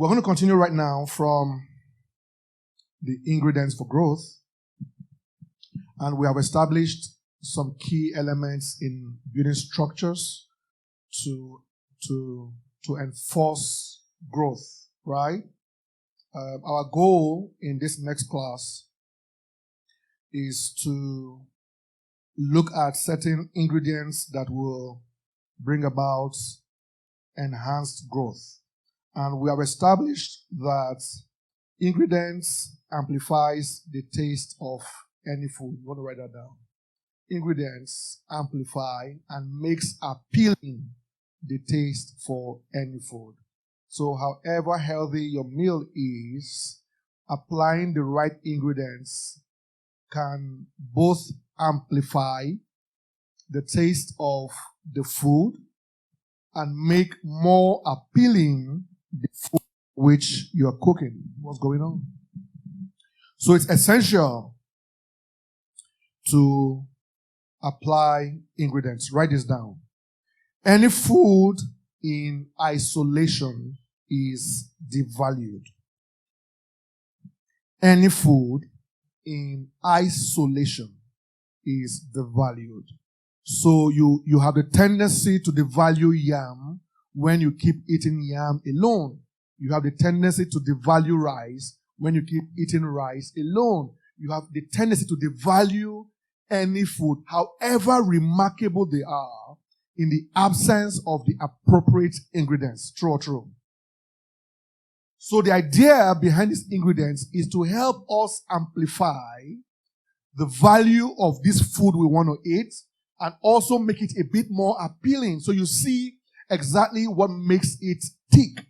We're going to continue right now from the ingredients for growth. And we have established some key elements in building structures to enforce growth, right? Our goal in this next class is to look at certain ingredients that will bring about enhanced growth. And we have established that ingredients amplifies the taste of any food. You want to write that down. Ingredients amplify and makes appealing the taste for any food. So however healthy your meal is, applying the right ingredients can both amplify the taste of the food and make more appealing the food which you are cooking. What's going on? So it's essential to apply ingredients. Write this down. Any food in isolation is devalued. Any food in isolation is devalued. So you have the tendency to devalue yam when you keep eating yam alone. You have the tendency to devalue rice when you keep eating rice alone. You have the tendency to devalue any food, however remarkable they are, in the absence of the appropriate ingredients. True or true? So the idea behind these ingredients is to help us amplify the value of this food we want to eat and also make it a bit more appealing. So you see exactly what makes it tick.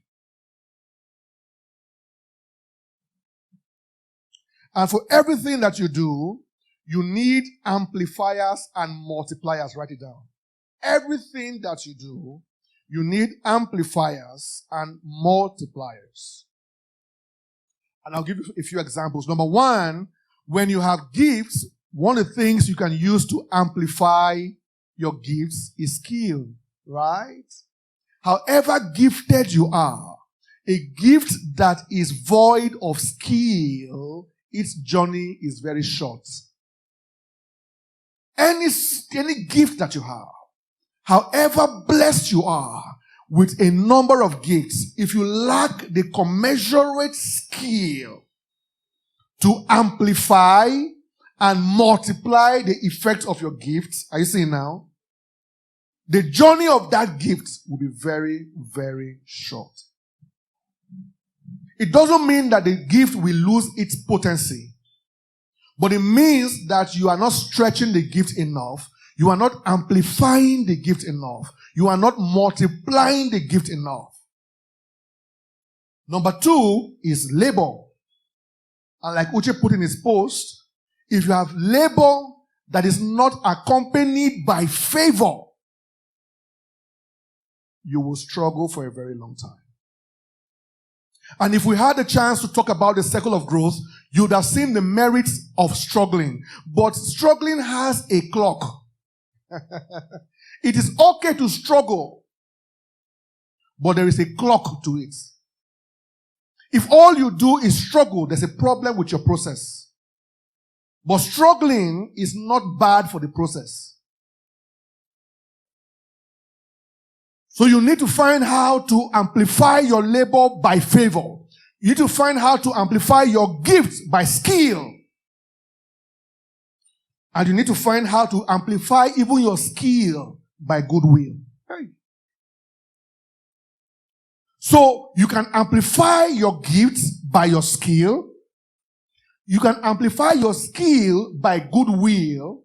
And for everything that you do, you need amplifiers and multipliers. Write it down. Everything that you do, you need amplifiers and multipliers. And I'll give you a few examples. Number one, when you have gifts, one of the things you can use to amplify your gifts is skill, right? However gifted you are, a gift that is void of skill, its journey is very short. Any gift that you have, however blessed you are with a number of gifts, if you lack the commensurate skill to amplify and multiply the effect of your gifts, are you seeing now? The journey of that gift will be very, very short. It doesn't mean that the gift will lose its potency, but it means that you are not stretching the gift enough. You are not amplifying the gift enough. You are not multiplying the gift enough. Number two is labor. And like Uche put in his post, if you have labor that is not accompanied by favor, you will struggle for a very long time. And if we had a chance to talk about the circle of growth, you would have seen the merits of struggling. But struggling has a clock. It is okay to struggle, but there is a clock to it. If all you do is struggle, there's a problem with your process. But struggling is not bad for the process. So you need to find how to amplify your labor by favor. You need to find how to amplify your gifts by skill. And you need to find how to amplify even your skill by goodwill. Hey. So you can amplify your gifts by your skill. You can amplify your skill by goodwill.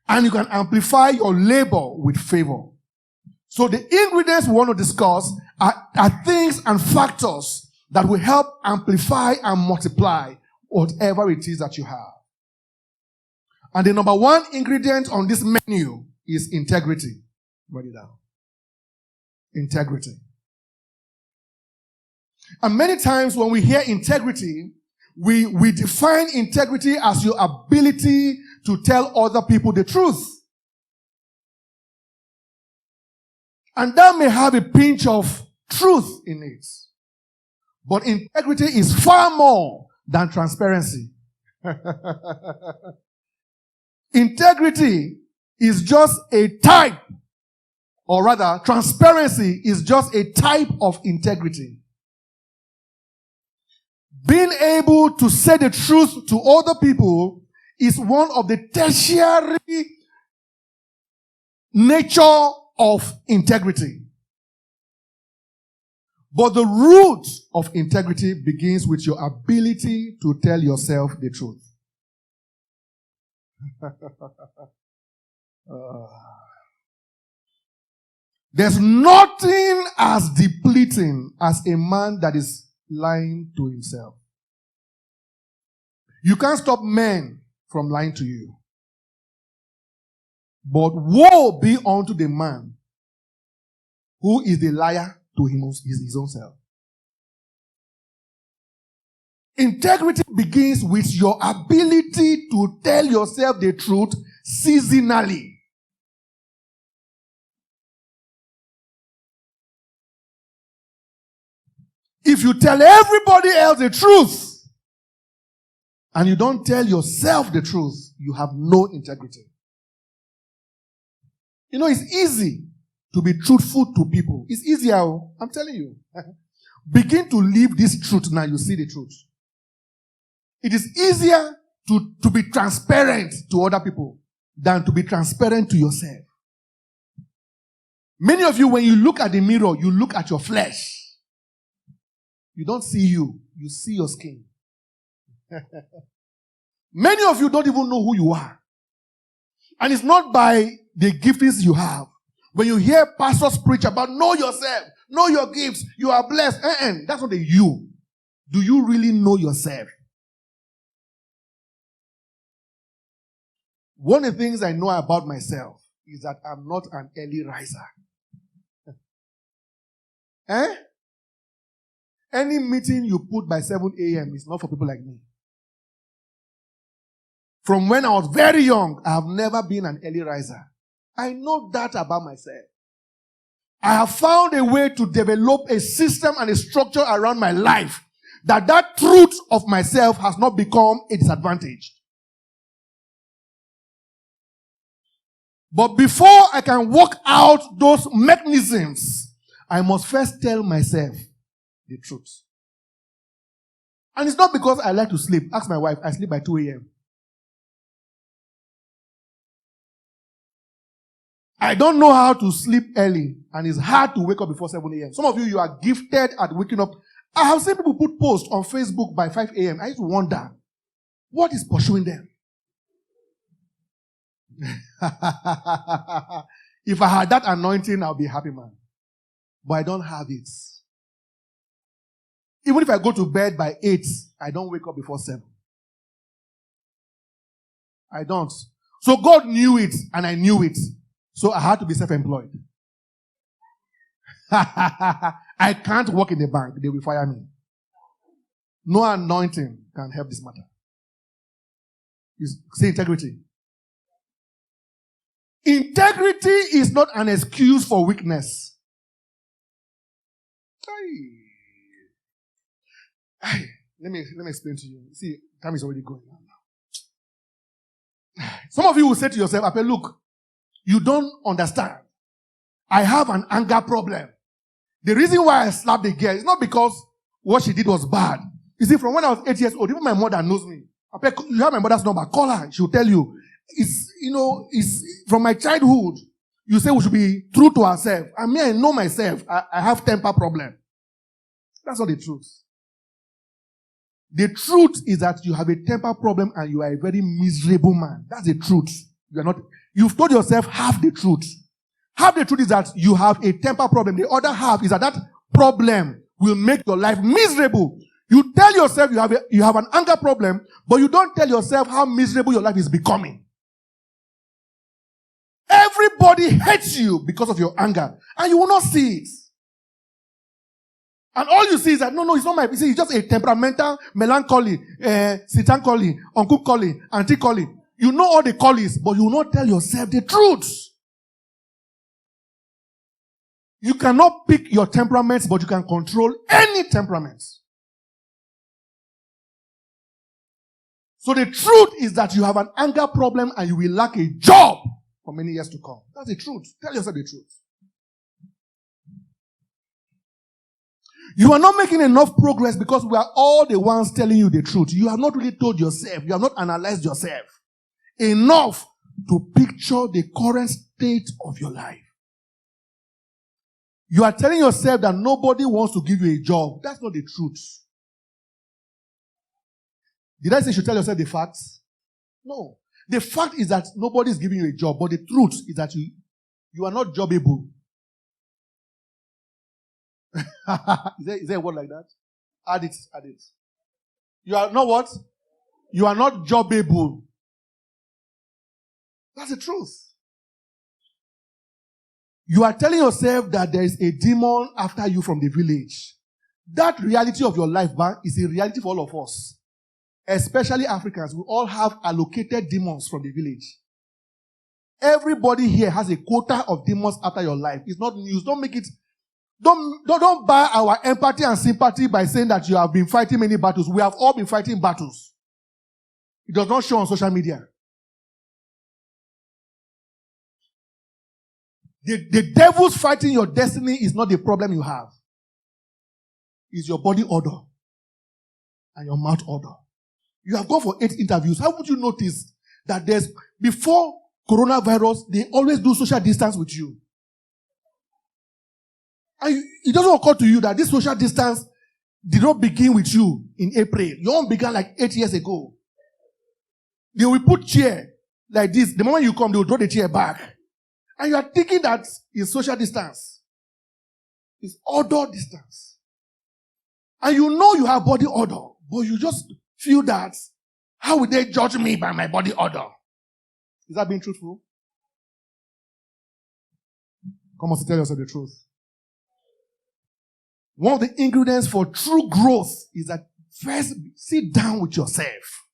And you can amplify your labor with favor. So the ingredients we want to discuss are things and factors that will help amplify and multiply whatever it is that you have. And the number one ingredient on this menu is integrity. Write it down. Integrity. And many times when we hear integrity, we define integrity as your ability to tell other people the truth. And that may have a pinch of truth in it. But integrity is far more than transparency. Integrity is just a type, or rather, transparency is just a type of integrity. Being able to say the truth to other people is one of the tertiary nature of integrity. But the root of integrity begins with your ability to tell yourself the truth. There's nothing as depleting as a man that is lying to himself. You can't stop men from lying to you. But woe be unto the man who is the liar to his own self. Integrity begins with your ability to tell yourself the truth seasonally. If you tell everybody else the truth and you don't tell yourself the truth, you have no integrity. You know, it's easy to be truthful to people. It's easier, I'm telling you. Begin to live this truth now, you see the truth. It is easier to be transparent to other people than to be transparent to yourself. Many of you, when you look at the mirror, you look at your flesh. You don't see you see your skin. Many of you don't even know who you are. And it's not by the giftings you have. When you hear pastors preach about know yourself, know your gifts, you are blessed. That's not the you. Do you really know yourself? One of the things I know about myself is that I'm not an early riser. Any meeting you put by 7 a.m. is not for people like me. From when I was very young, I have never been an early riser. I know that about myself. I have found a way to develop a system and a structure around my life that truth of myself has not become a disadvantage. But before I can work out those mechanisms, I must first tell myself the truth. And it's not because I like to sleep. Ask my wife, I sleep by 2 a.m. I don't know how to sleep early, and it's hard to wake up before 7 a.m. Some of you are gifted at waking up. I have seen people put posts on Facebook by 5 a.m. I used to wonder, what is pursuing them? If I had that anointing, I'll be a happy man. But I don't have it. Even if I go to bed by 8, I don't wake up before 7. I don't. So God knew it, and I knew it. So I had to be self-employed. I can't work in the bank. They will fire me. No anointing can help this matter. Say integrity. Integrity is not an excuse for weakness. Let me explain to you. See, time is already going on now. Some of you will say to yourself, Apeh, look, you don't understand. I have an anger problem. The reason why I slapped the girl is not because what she did was bad. You see, from when I was 8 years old, even my mother knows me. Apeh, you have my mother's number. Call her. She'll tell you. It's from my childhood. You say we should be true to ourselves. I mean, I know myself. I have temper problem. That's not the truth. The truth is that you have a temper problem and you are a very miserable man. That's the truth. You've told yourself half the truth. Half the truth is that you have a temper problem. The other half is that problem will make your life miserable. You tell yourself you have an anger problem, but you don't tell yourself how miserable your life is becoming. Everybody hates you because of your anger, and you will not see it. And all you see is that, no, it's not my, it's just a temperamental, melancholy, Satan calling, uncle calling, auntie calling. You know all the callings, but you will not tell yourself the truth. You cannot pick your temperaments, but you can control any temperaments. So the truth is that you have an anger problem and you will lack a job for many years to come. That's the truth. Tell yourself the truth. You are not making enough progress because we are all the ones telling you the truth. You have not really told yourself. You have not analyzed yourself enough to picture the current state of your life. You are telling yourself that nobody wants to give you a job. That's not the truth. Did I say you should tell yourself the facts? No. The fact is that nobody is giving you a job, but the truth is that you are not jobbable. Is there a word like that? Add it. You are not what? You are not jobbable. That's the truth. You are telling yourself that there is a demon after you from the village. That reality of your life, is a reality for all of us. Especially Africans. We all have allocated demons from the village. Everybody here has a quota of demons after your life. It's not news. Don't make it. Don't buy our empathy and sympathy by saying that you have been fighting many battles. We have all been fighting battles. It does not show on social media. The devil's fighting your destiny is not the problem you have. It's your body odor and your mouth odor. You have gone for 8 interviews. How would you notice that before coronavirus, they always do social distance with you? And it doesn't occur to you that this social distance did not begin with you in April. Your own began like 8 years ago. They will put chair like this. The moment you come, they will draw the chair back. And you are thinking that it's social distance. It's odor distance. And you know you have body odor, but you just feel that, how will they judge me by my body odor? Is that being truthful? Come on, to tell yourself the truth. One of the ingredients for true growth is that first sit down with yourself.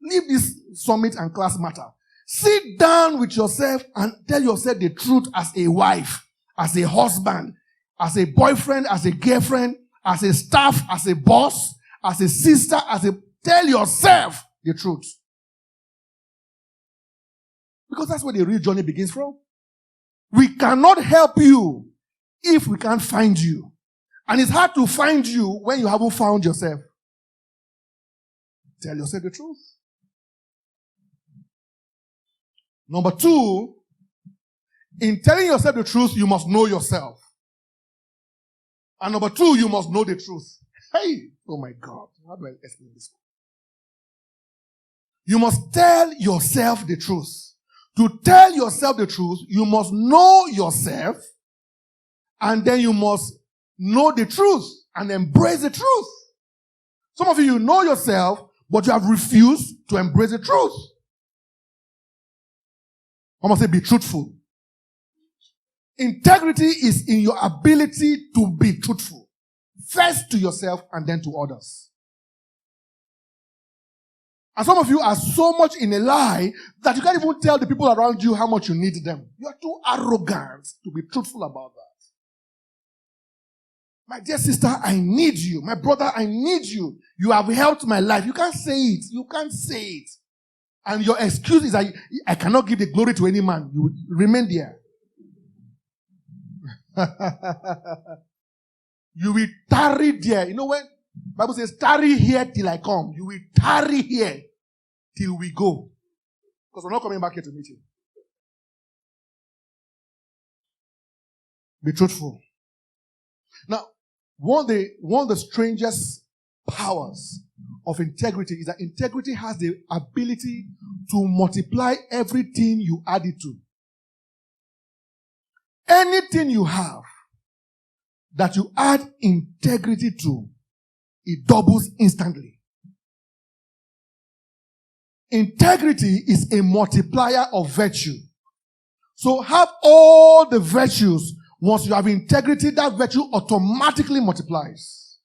Leave this summit and class matter. Sit down with yourself and tell yourself the truth as a wife, as a husband, as a boyfriend, as a girlfriend, as a staff, as a boss, as a sister, tell yourself the truth. Because that's where the real journey begins from. We cannot help you if we can't find you. And it's hard to find you when you haven't found yourself. Tell yourself the truth. Number 2, in telling yourself the truth, you must know yourself. And number 2, you must know the truth. Hey, oh my God, how do I explain this? You must tell yourself the truth. To tell yourself the truth, you must know yourself, and then you must know the truth and embrace the truth. Some of you know yourself, but you have refused to embrace the truth. I must say, be truthful. Integrity is in your ability to be truthful. First to yourself and then to others. And some of you are so much in a lie that you can't even tell the people around you how much you need them. You are too arrogant to be truthful about that. My dear sister, I need you. My brother, I need you. You have helped my life. You can't say it. You can't say it. And your excuse is, I cannot give the glory to any man. You remain there. You will tarry there. You know when Bible says, tarry here till I come. You will tarry here till we go. Because we're not coming back here to meet you. Be truthful. Now, one of the strangest powers of integrity is that integrity has the ability to multiply everything you add it to. Anything you have that you add integrity to, it doubles instantly. Integrity is a multiplier of virtue. So have all the virtues. Once you have integrity, that virtue automatically multiplies.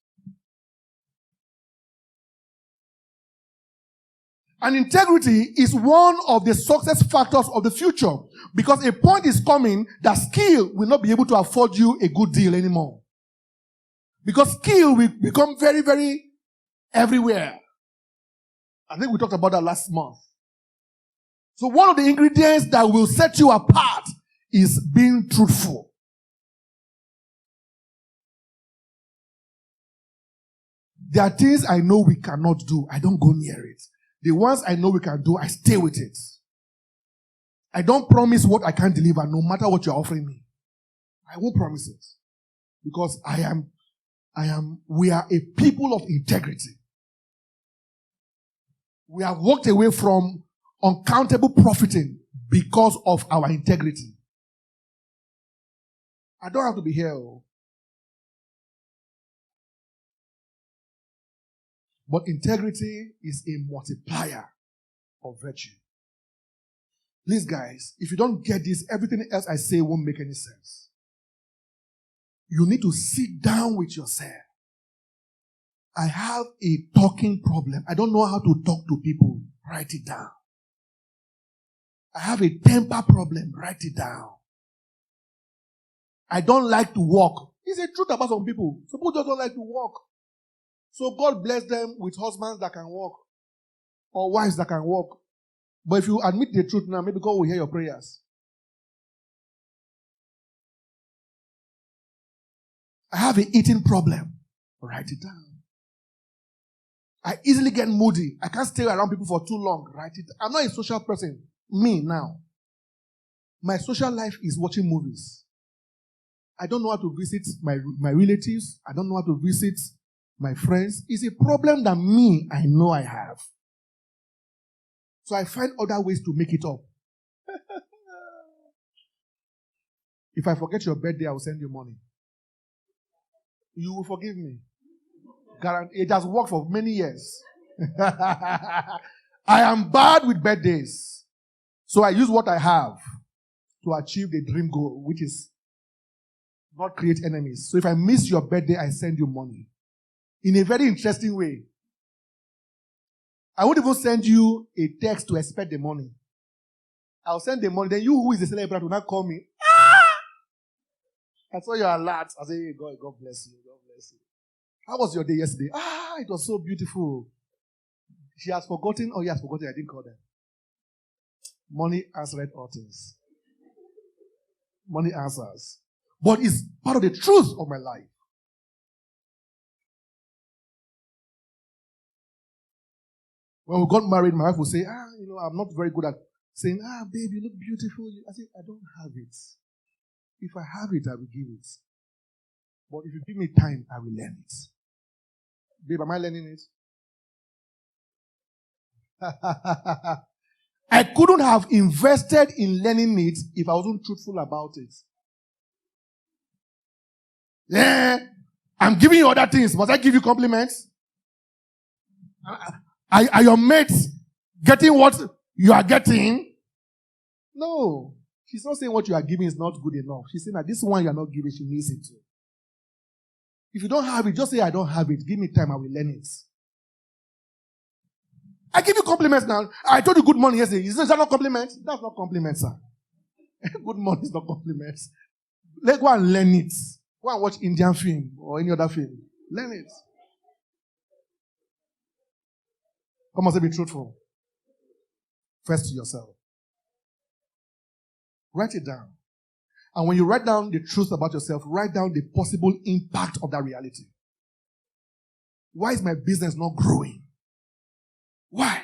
And integrity is one of the success factors of the future, because a point is coming that skill will not be able to afford you a good deal anymore. Because skill will become very, very everywhere. I think we talked about that last month. So one of the ingredients that will set you apart is being truthful. There are things I know we cannot do. I don't go near it. The ones I know we can do, I stay with it. I don't promise what I can't deliver, no matter what you're offering me. I won't promise it. Because we are a people of integrity. We have walked away from uncountable profiting because of our integrity. I don't have to be here. But integrity is a multiplier of virtue. Please, guys, if you don't get this, everything else I say won't make any sense. You need to sit down with yourself. I have a talking problem. I don't know how to talk to people. Write it down. I have a temper problem. Write it down. I don't like to walk. It's a truth about some people. Some people just don't like to walk. So God bless them with husbands that can walk or wives that can walk. But if you admit the truth now, maybe God will hear your prayers. I have an eating problem. Write it down. I easily get moody. I can't stay around people for too long. Write it. I'm not a social person. Me now. My social life is watching movies. I don't know how to visit my relatives. I don't know how to visit my friends. It's a problem that I know I have. So I find other ways to make it up. If I forget your birthday, I will send you money. You will forgive me. It has worked for many years. I am bad with birthdays. So I use what I have to achieve the dream goal, which is not create enemies. So if I miss your birthday, I send you money. In a very interesting way. I won't even send you a text to expect the money. I'll send the money. Then you, who is the celebrant, will not call me. I saw your alert. I say, hey, God bless you. God bless you. How was your day yesterday? It was so beautiful. She has forgotten. Oh, he has forgotten. I didn't call them. Money answered all things. Money answers. But it's part of the truth of my life. When we got married, my wife would say, I'm not very good at saying, babe, you look beautiful. I say, I don't have it. If I have it, I will give it. But if you give me time, I will learn it. Babe, am I learning it? I couldn't have invested in learning it if I wasn't truthful about it. Yeah, I'm giving you other things. Must I give you compliments? Are your mates getting what you are getting? No. She's not saying what you are giving is not good enough. She's saying that this one you are not giving, she needs it too. If you don't have it, just say, I don't have it. Give me time, I will learn it. I give you compliments now. I told you good morning yesterday. Is that not compliments? That's not compliments, sir. Good morning is not compliments. Let's go and learn it. Go and watch Indian film or any other film. Learn it. Come on, say be truthful. First to yourself. Write it down. And when you write down the truth about yourself, write down the possible impact of that reality. Why is my business not growing? Why?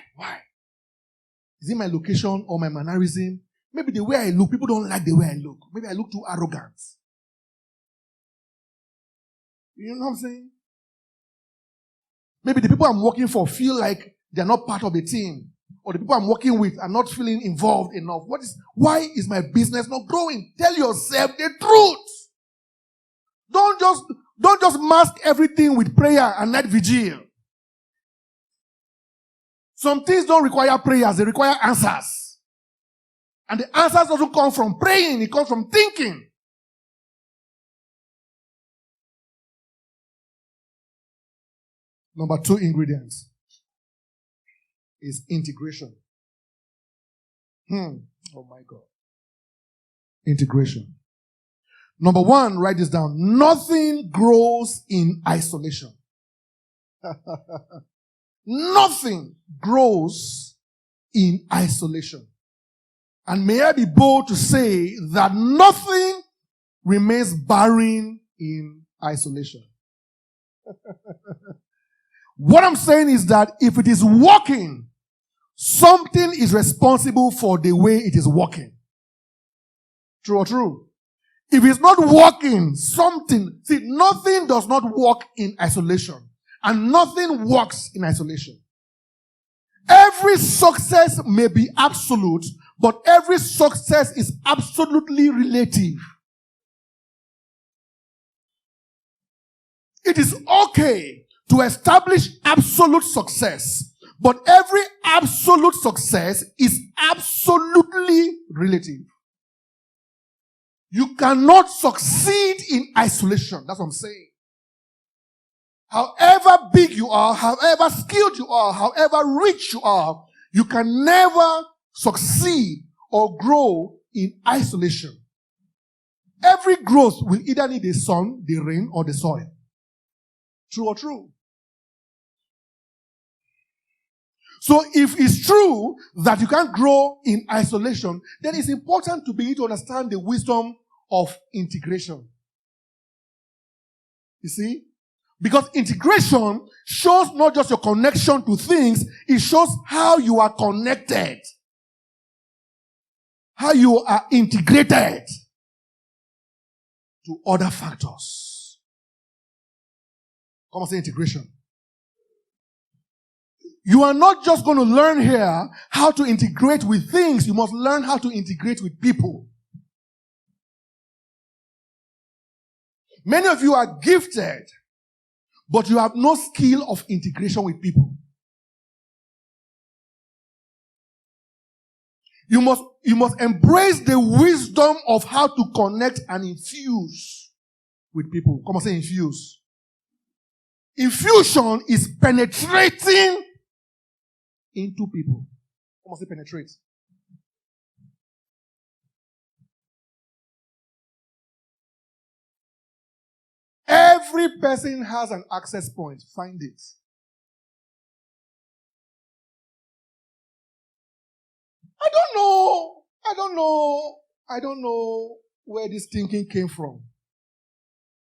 Is it my location or my mannerism? Maybe the way I look, people don't like the way I look. Maybe I look too arrogant. You know what I'm saying? Maybe the people I'm working for feel like they're not part of the team. Or the people I'm working with are not feeling involved enough. Why is my business not growing? Tell yourself the truth. Don't just mask everything with prayer and night vigil. Some things don't require prayers, they require answers. And the answers doesn't come from praying, it comes from thinking. Number 2 ingredients is integration. Oh my God. Integration. Number 1, write this down. Nothing grows in isolation. nothing grows in isolation. And may I be bold to say that nothing remains barren in isolation. What I'm saying is that if it is working, something is responsible for the way it is working. True or true? If it's not working, nothing does not work in isolation. And nothing works in isolation. Every success may be absolute, but every success is absolutely relative. It is okay to establish absolute success, but every absolute success is absolutely relative. You cannot succeed in isolation. That's what I'm saying. However big you are, however skilled you are, however rich you are, you can never succeed or grow in isolation. Every growth will either need the sun, the rain, or the soil. True or true? So if it's true that you can't grow in isolation, then it's important to begin to understand the wisdom of integration. You see? Because integration shows not just your connection to things, it shows how you are connected. How you are integrated to other factors. Come on, say integration. You are not just going to learn here how to integrate with things, you must learn how to integrate with people. Many of you are gifted, but you have no skill of integration with people. You must embrace the wisdom of how to connect and infuse with people. Come on, say infuse. Infusion is penetrating into people. Come on, say penetrate. Every person has an access point. Find it. I don't know where this thinking came from.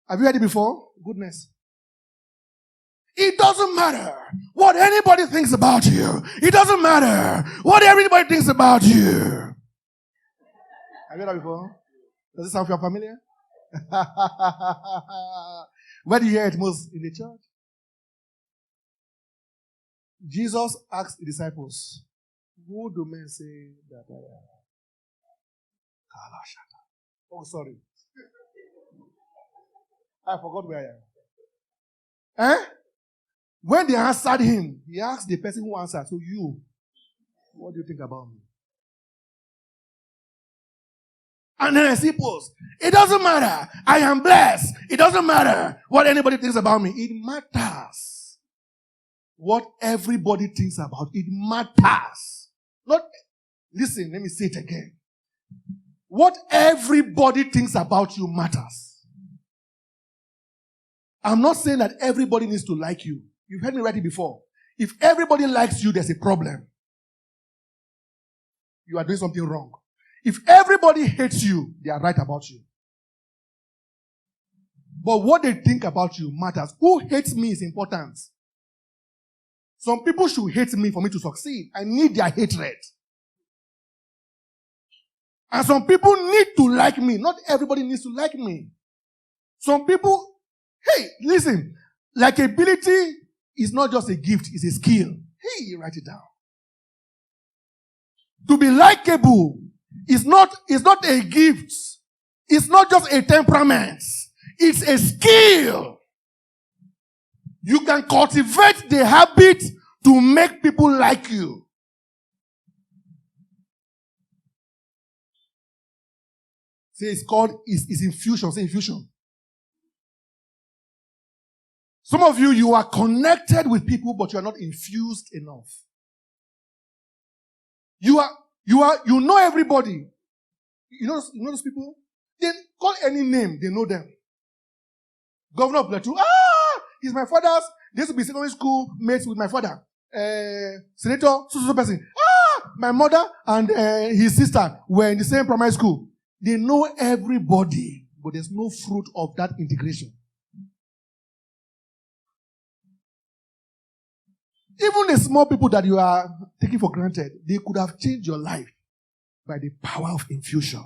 Have you heard it before? Goodness. It doesn't matter what anybody thinks about you. It doesn't matter what everybody thinks about you. Have you heard that before? Does it sound familiar? Where do you hear it most? In the church? Jesus asked the disciples, who do men say that I am? Oh, sorry. I forgot where I am. When they answered him, he asked the person who answered, so you, what do you think about me? And then he posed, it doesn't matter. I am blessed. It doesn't matter what anybody thinks about me. It matters what everybody thinks about. It matters. Listen, let me say it again. What everybody thinks about you matters. I'm not saying that everybody needs to like you. You've heard me write it before. If everybody likes you, there's a problem. You are doing something wrong. If everybody hates you, they are right about you. But what they think about you matters. Who hates me is important. Some people should hate me for me to succeed. I need their hatred. And some people need to like me. Not everybody needs to like me. Some people, hey, listen, likability is not just a gift, it's a skill. Hey, write it down. To be likable is not a gift. It's not just a temperament. It's a skill. You can cultivate the habit to make people like you. Say it's infusion. Say infusion. Some of you are connected with people, but you are not infused enough. You know everybody. You know those people? They call any name, they know them. Governor of Plateau, he's my father's. They used to be secondary school mates with my father. Senator, so person. My mother and his sister were in the same primary school. They know everybody, but there's no fruit of that integration. Even the small people that you are taking for granted, they could have changed your life by the power of infusion.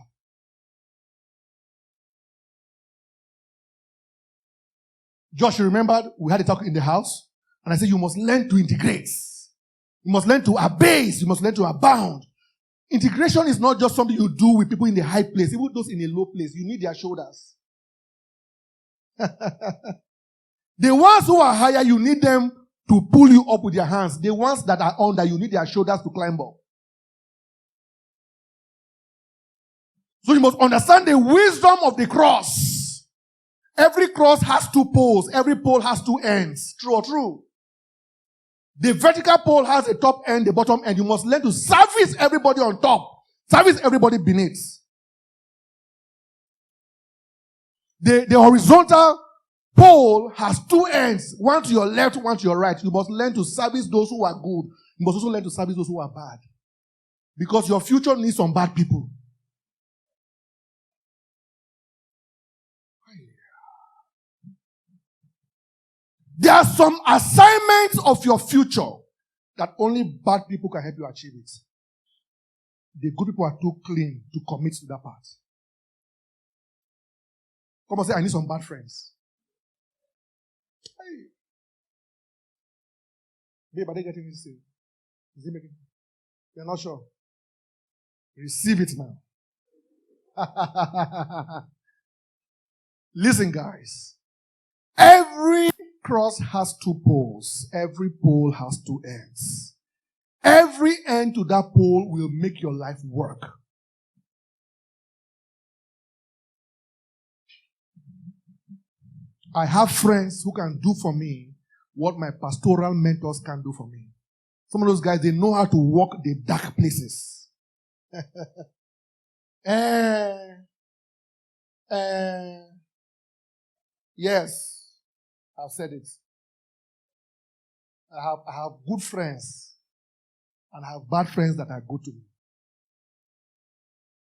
Josh, you remembered we had a talk in the house, and I said you must learn to integrate. You must learn to abase. You must learn to abound. Integration is not just something you do with people in the high place, even those in a low place. You need their shoulders. The ones who are higher, you need them to pull you up with their hands. The ones that are under, you need their shoulders to climb up. So you must understand the wisdom of the cross. Every cross has two poles. Every pole has two ends. True or true? The vertical pole has a top end, the bottom end. You must learn to service everybody on top. Service everybody beneath. The horizontal pole has two ends. One to your left, one to your right. You must learn to service those who are good. You must also learn to service those who are bad. Because your future needs some bad people. There are some assignments of your future that only bad people can help you achieve it. The good people are too clean to commit to that part. Come and say, I need some bad friends. Hey. Babe, are they getting this thing? Is it making? You're not sure? Receive it now. Listen, guys. Every cross has two poles. Every pole has two ends. Every end to that pole will make your life work. I have friends who can do for me what my pastoral mentors can do for me. Some of those guys, they know how to walk the dark places. Yes, I've said it. I have good friends, and I have bad friends that are good to me.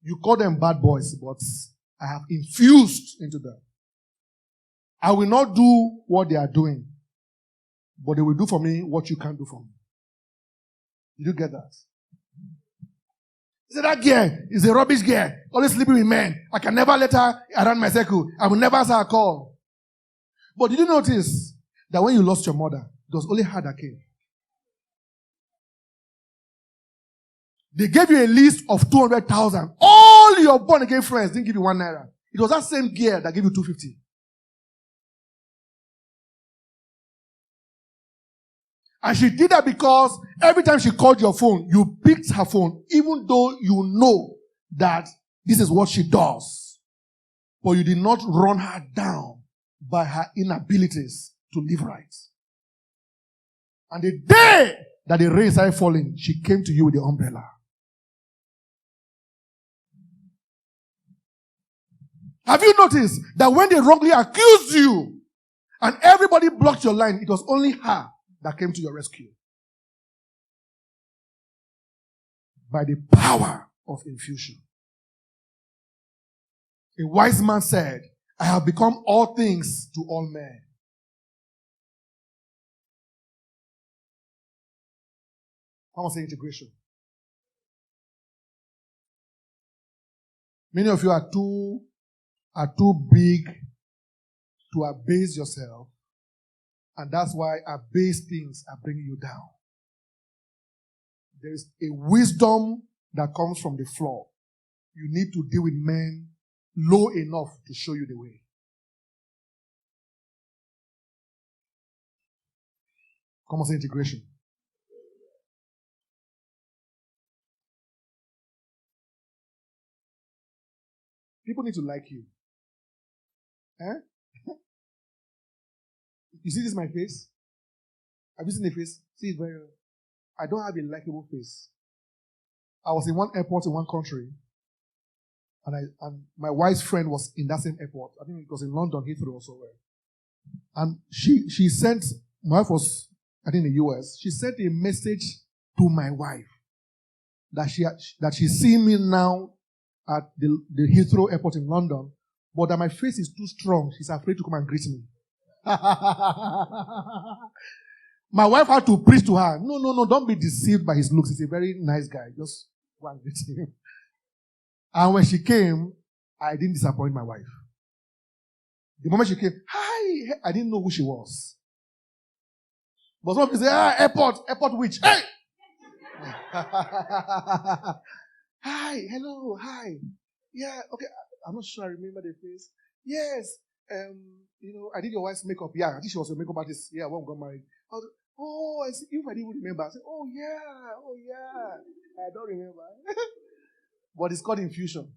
You call them bad boys, but I have infused into them. I will not do what they are doing, but they will do for me what you can't do for me. Did you get that? He said, that girl is a rubbish girl, always sleeping with men. I can never let her around my circle. I will never answer her call. But did you notice that when you lost your mother, it was only her that came? They gave you a list of 200,000. All your born-again friends didn't give you 1 naira. It was that same girl that gave you 250. And she did that because every time she called your phone, you picked her phone, even though you know that this is what she does. But you did not run her down by her inabilities to live right. And the day that the rain started falling, she came to you with the umbrella. Have you noticed that when they wrongly accused you and everybody blocked your line, it was only her that came to your rescue? By the power of infusion. A wise man said, I have become all things to all men. I want to say integration. Many of you are too big to abase yourself. And that's why abase things are bringing you down. There is a wisdom that comes from the floor. You need to deal with men low enough to show you the way. Come on, say integration. People need to like you. You see this is my face? Have you seen the face? See it very well. I don't have a likable face. I was in one airport in one country, and my wife's friend was in that same airport. I think it was in London, Heathrow or somewhere. And she sent, my wife was I think in the US, she sent a message to my wife that she's seeing me now at the Heathrow Airport in London, but that my face is too strong. She's afraid to come and greet me. My wife had to preach to her. No, don't be deceived by his looks. He's a very nice guy. Just go and greet him. And when she came, I didn't disappoint my wife. The moment she came, hi, I didn't know who she was. But some people say, airport witch, hey! Hi, hello, hi. Yeah, okay, I'm not sure I remember the face. Yes, I did your wife's makeup. Yeah, I think she was a makeup artist. Yeah, when we got married. I was, I see, if I didn't remember, I said, oh yeah. I don't remember. But it's called infusion.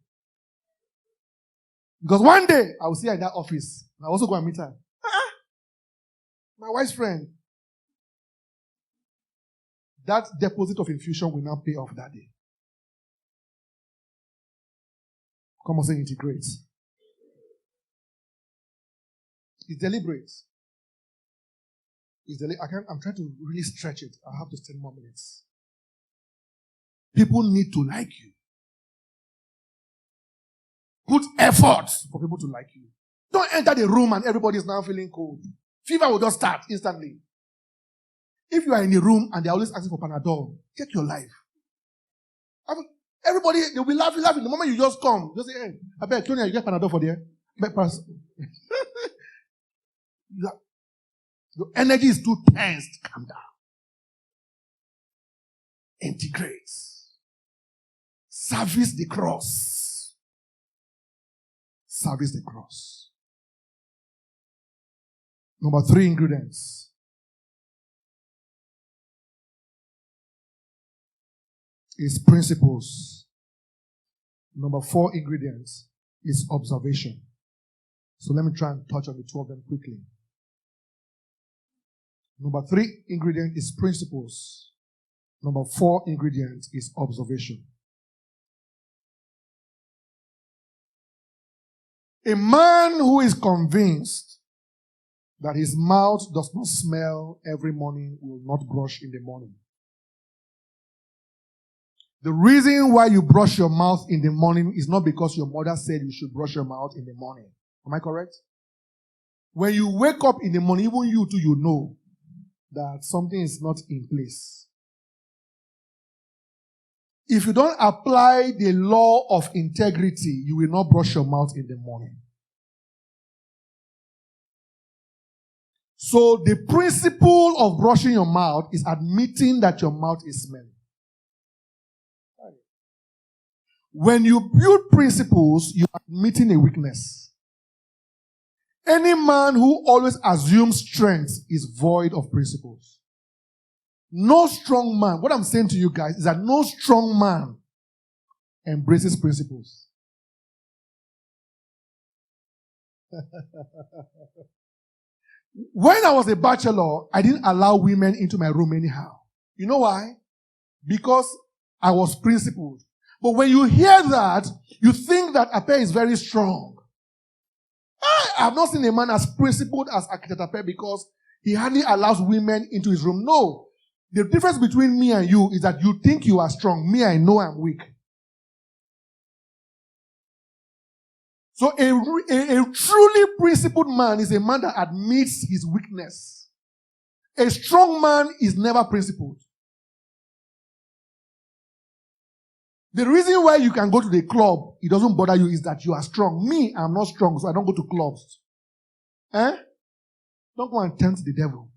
Because one day, I will see her in that office. I also go and meet her. My wife's friend. That deposit of infusion will now pay off that day. Come on, say integrate. It's deliberate. I'm trying to really stretch it. I have to 10 more minutes. People need to like you. Put effort for people to like you. Don't enter the room and everybody is now feeling cold. Fever will just start instantly. If you are in a room and they're always asking for Panadol, check your life. Everybody, they'll be laughing. The moment you just come, just say, hey, I bet, Tony, you get Panadol for there. Your energy is too tense. Calm down. Integrate. Service the cross. Service the cross. Number 3 ingredients. Is principles. Number 4 ingredients is observation. So let me try and touch on the 2 of them quickly. Number 3 ingredient is principles. Number 4 ingredient is observation. A man who is convinced that his mouth does not smell every morning will not brush in the morning. The reason why you brush your mouth in the morning is not because your mother said you should brush your mouth in the morning. Am I correct? When you wake up in the morning, even you too, you know that something is not in place. If you don't apply the law of integrity, you will not brush your mouth in the morning. So the principle of brushing your mouth is admitting that your mouth is smelly. When you build principles, you are admitting a weakness. Any man who always assumes strength is void of principles. No strong man, what I'm saying to you guys is that no strong man embraces principles. When I was a bachelor, I didn't allow women into my room anyhow. You know why? Because I was principled. But when you hear that, you think that Apeh is very strong. I have not seen a man as principled as Architect Apeh because he hardly allows women into his room. No. The difference between me and you is that you think you are strong. Me, I know I'm weak. So a truly principled man is a man that admits his weakness. A strong man is never principled. The reason why you can go to the club, it doesn't bother you, is that you are strong. Me, I'm not strong, so I don't go to clubs. Don't go and tempt the devil.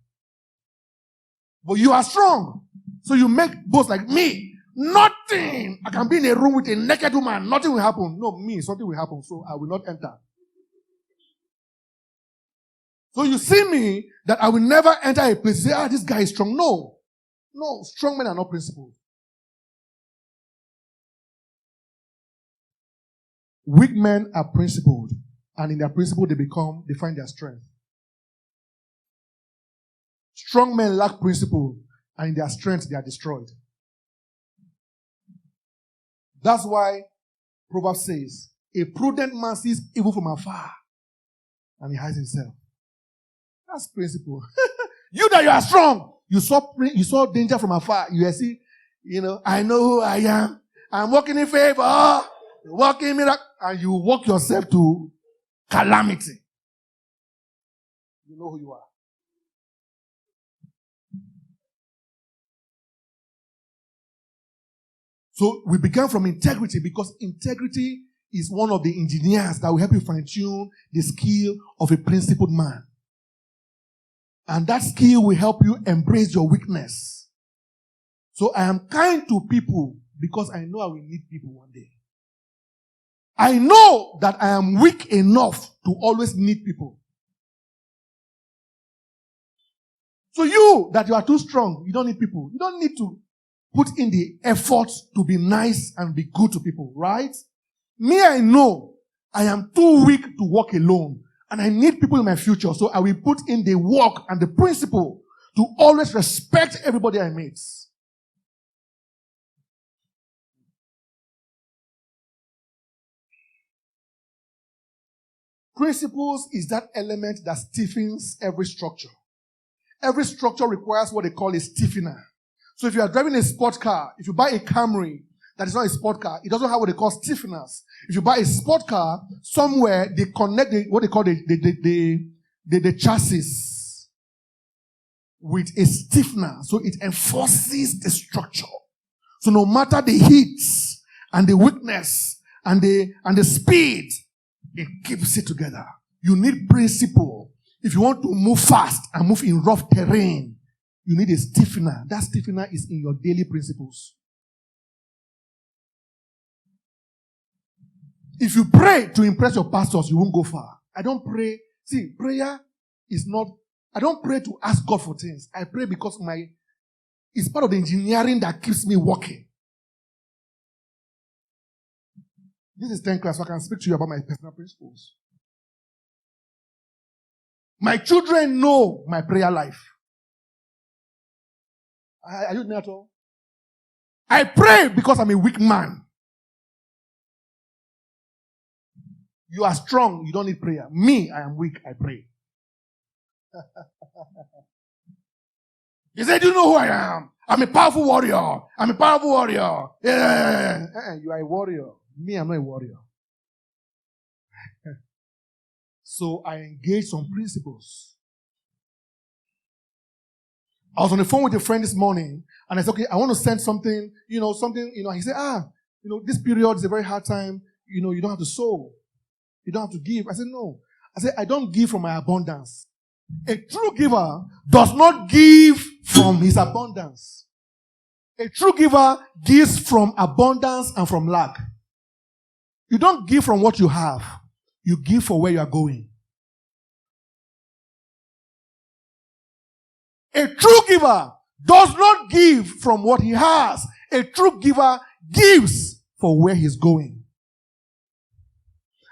But you are strong. So you make boast like me. Nothing. I can be in a room with a naked woman. Nothing will happen. No, me, something will happen. So I will not enter. So you see me that I will never enter a place and say, this guy is strong. No. No, strong men are not principled. Weak men are principled. And in their principle, they find their strength. Strong men lack principle. And in their strength, they are destroyed. That's why Proverbs says, a prudent man sees evil from afar. And he hides himself. That's principle. You that you are strong. You saw danger from afar. You see, I know who I am. I'm walking in favor, walking in miracle, and you walk yourself to calamity. You know who you are. So we began from integrity, because integrity is one of the engineers that will help you fine-tune the skill of a principled man. And that skill will help you embrace your weakness. So I am kind to people because I know I will need people one day. I know that I am weak enough to always need people. So you are too strong, you don't need people. You don't need to put in the effort to be nice and be good to people, right? Me, I know I am too weak to walk alone. And I need people in my future. So I will put in the work and the principle to always respect everybody I meet. Principles is that element that stiffens every structure. Every structure requires what they call a stiffener. So if you are driving a sport car, if you buy a Camry that is not a sport car, it doesn't have what they call stiffeners. If you buy a sport car, somewhere they connect what they call the chassis with a stiffener. So it enforces the structure. So no matter the heat and the weakness and the speed, it keeps it together. You need principle. If you want to move fast and move in rough terrain, you need a stiffener. That stiffener is in your daily principles. If you pray to impress your pastors, you won't go far. I don't pray. See, prayer is not, I don't pray to ask God for things. I pray because it's part of the engineering that keeps me working. This is TENClass, so I can speak to you about my personal principles. My children know my prayer life. Are you there at all? I pray because I'm a weak man. You are strong, you don't need prayer. Me, I am weak, I pray. He said, "Do you know who I am? I'm a powerful warrior. I'm a powerful warrior." Yeah. You are a warrior. Me, I'm not a warrior. So I engage some principles. I was on the phone with a friend this morning, and I said, "Okay, I want to send something, something. He said, this period is a very hard time. You don't have to sow. You don't have to give." I said, "No." I said, "I don't give from my abundance." A true giver does not give from his abundance. A true giver gives from abundance and from lack. You don't give from what you have. You give for where you are going. A true giver does not give from what he has. A true giver gives for where he's going.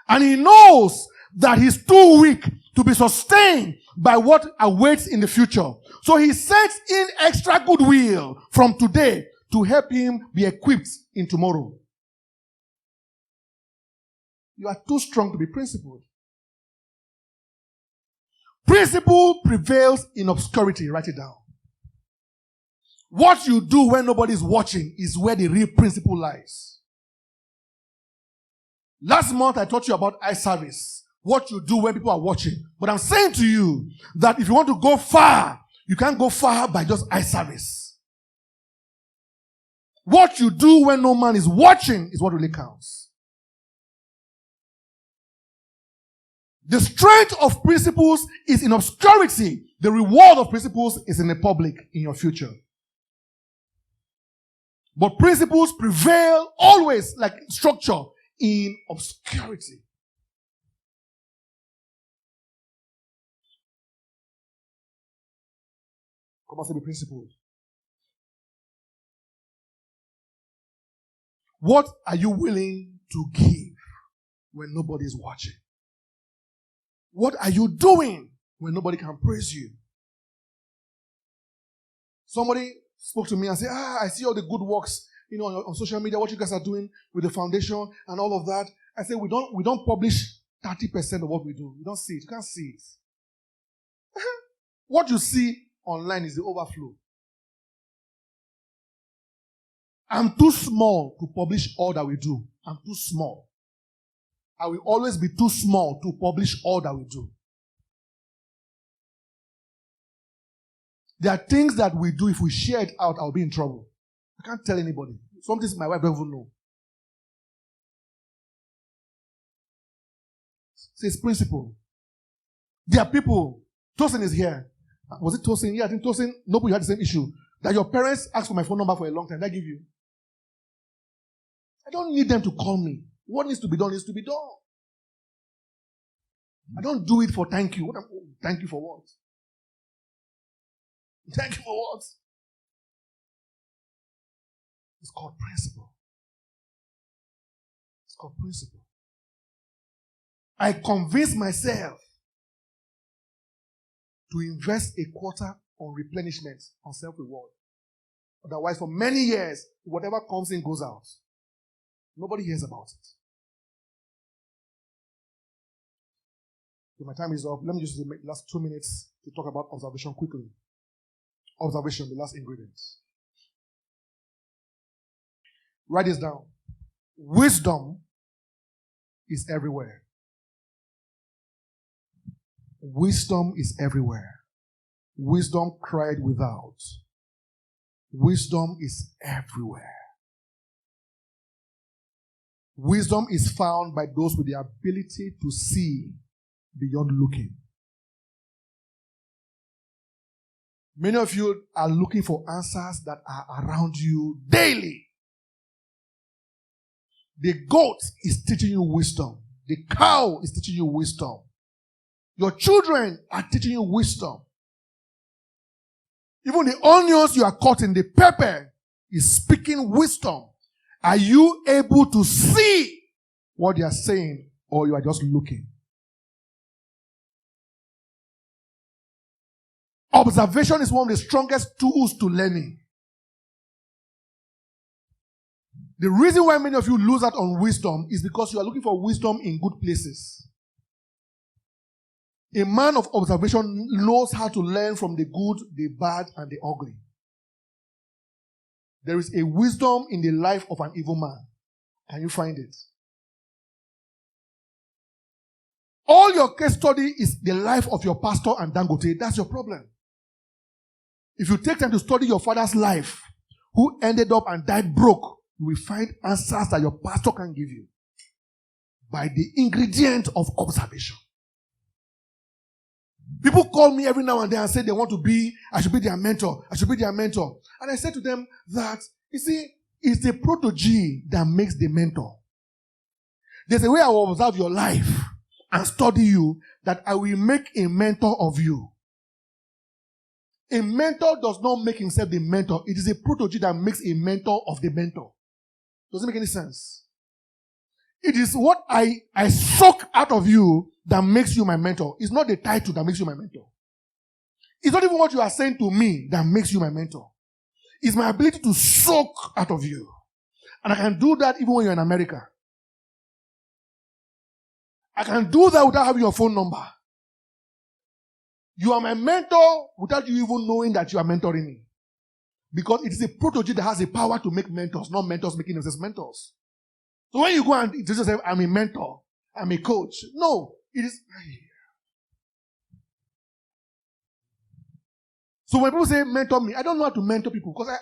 And he knows that he's too weak to be sustained by what awaits in the future. So he sets in extra goodwill from today to help him be equipped in tomorrow. You are too strong to be principled. Principle prevails in obscurity. Write it down. What you do when nobody's watching is where the real principle lies. Last month I taught you about eye service. What you do when people are watching. But I'm saying to you that if you want to go far, you can't go far by just eye service. What you do when no man is watching is what really counts. The strength of principles is in obscurity. The reward of principles is in the public, in your future. But principles prevail always, like structure, in obscurity. Come on, say the principles. What are you willing to give when nobody is watching? What are you doing when nobody can praise you? Somebody spoke to me and said, I see all the good works, on social media, what you guys are doing with the foundation and all of that. I said, we don't publish 30% of what we do. You don't see it. You can't see it. What you see online is the overflow. I'm too small to publish all that we do. I'm too small. I will always be too small to publish all that we do. There are things that we do, if we share it out, I'll be in trouble. I can't tell anybody. Some things my wife doesn't even know. It's principle. There are people. Tosin is here. Was it Tosin? Yeah, I think Tosin. Nobody had the same issue. That your parents asked for my phone number for a long time. Did I give you? I don't need them to call me. What needs to be done needs to be done. I don't do it for thank you. Thank you for what? Thank you for what? It's called principle. It's called principle. I convince myself to invest a quarter on replenishment, on self-reward. Otherwise, for many years, whatever comes in goes out. Nobody hears about it. So my time is up. Let me just use the last 2 minutes to talk about observation quickly. Observation, the last ingredient. Write this down. Wisdom is everywhere. Wisdom is everywhere. Wisdom cried without. Wisdom is everywhere. Wisdom is found by those with the ability to see beyond looking. Many of you are looking for answers that are around you daily. The goat is teaching you wisdom. The cow is teaching you wisdom. Your children are teaching you wisdom. Even the onions you are cutting, the pepper is speaking wisdom. Are you able to see what they are saying, or you are just looking? Observation is one of the strongest tools to learning. The reason why many of you lose out on wisdom is because you are looking for wisdom in good places. A man of observation knows how to learn from the good, the bad, and the ugly. There is a wisdom in the life of an evil man. Can you find it? All your case study is the life of your pastor and Dangote. That's your problem. If you take time to study your father's life, who ended up and died broke, you will find answers that your pastor can give you by the ingredient of observation. People call me every now and then and say I should be their mentor. I should be their mentor. And I say to them that, you see, it's the protege that makes the mentor. There's a way I will observe your life and study you that I will make a mentor of you. A mentor does not make himself the mentor. It is a protege that makes a mentor of the mentor. Doesn't make any sense. It is what I suck out of you that makes you my mentor. It's not the title that makes you my mentor. It's not even what you are saying to me that makes you my mentor. It's my ability to soak out of you. And I can do that even when you're in America. I can do that without having your phone number. You are my mentor without you even knowing that you are mentoring me. Because it is a protege that has the power to make mentors, not mentors making themselves mentors. So when you go and just say, I'm a mentor, I'm a coach. No, it is. So when people say mentor me, I don't know how to mentor people because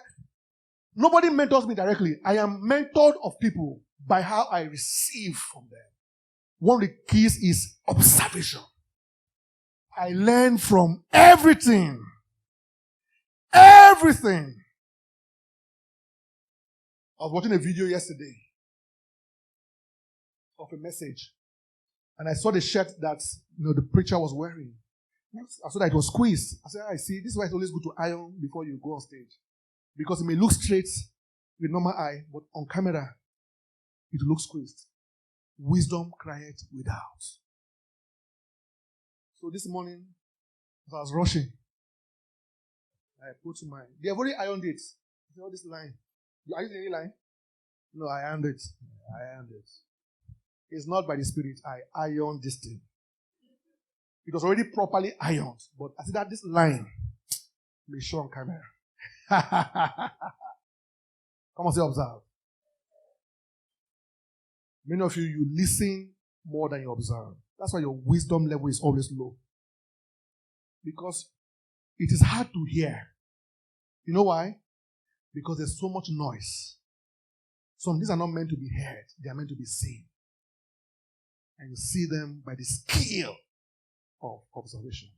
nobody mentors me directly. I am mentored of people by how I receive from them. One of the keys is observation. I learn from everything. Everything. I was watching a video yesterday of a message. And I saw the shirt that the preacher was wearing. I saw that it was squeezed. I said, I see. This is why it's always good to iron before you go on stage. Because it may look straight with normal eye, but on camera, it looks squeezed. Wisdom crieth without. So this morning, as I was rushing, I put they have already ironed it. You know this line. Are you using any line? No, I ironed it. It's not by the Spirit. I ironed this thing. It was already properly ironed. But I said that this line may show on camera. Come on, say observe. Many of you, you listen more than you observe. That's why your wisdom level is always low. Because it is hard to hear. You know why? Because there's so much noise. Some things are not meant to be heard. They are meant to be seen. And you see them by the skill of observation.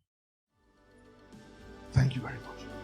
Thank you very much.